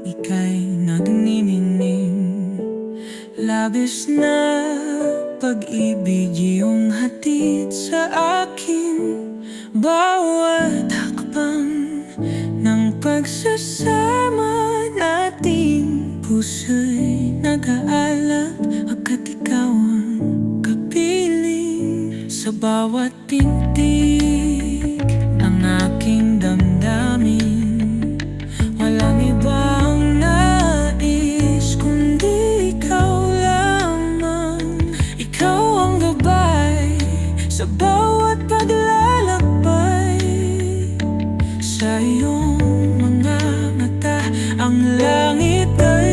ika'y nagniningning. Labis na pag-ibig iyong hatid sa akin. Bawat hakbang ng pagsasama nating puso'y nag-aalab pagkat ikaw ang kapiling. Sa bawat tintig ng aking damdamin, walang ibang nais kundi ikaw lamang. Ikaw ang gabay sa bawat paglalakbay. Sa iyong mga mata ang langit ay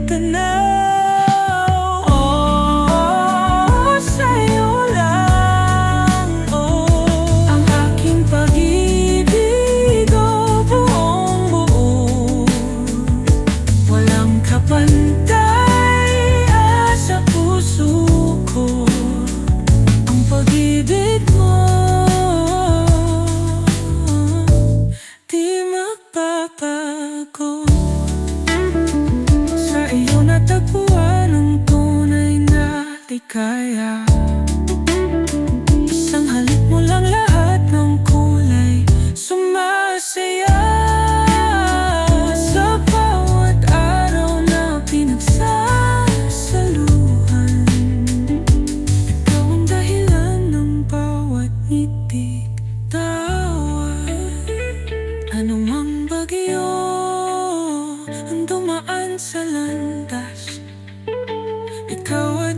tanaw. Oh, sa'yo lang, oh, ang aking pag-ibig, oh, buong buo. Walang kapantay sa puso ko ang pag-ibig mo. Di magbabago. Sa iyo natagpuan ang tunay na ligaya. Isang halik mo lang lahat ng kulay sumasaya. Sa bawat araw na pinagsasaluhan, ikaw ang dahilan ng bawat ngitig, tawa. Anumang bagyo ang dumaan sa landas, ikaw ay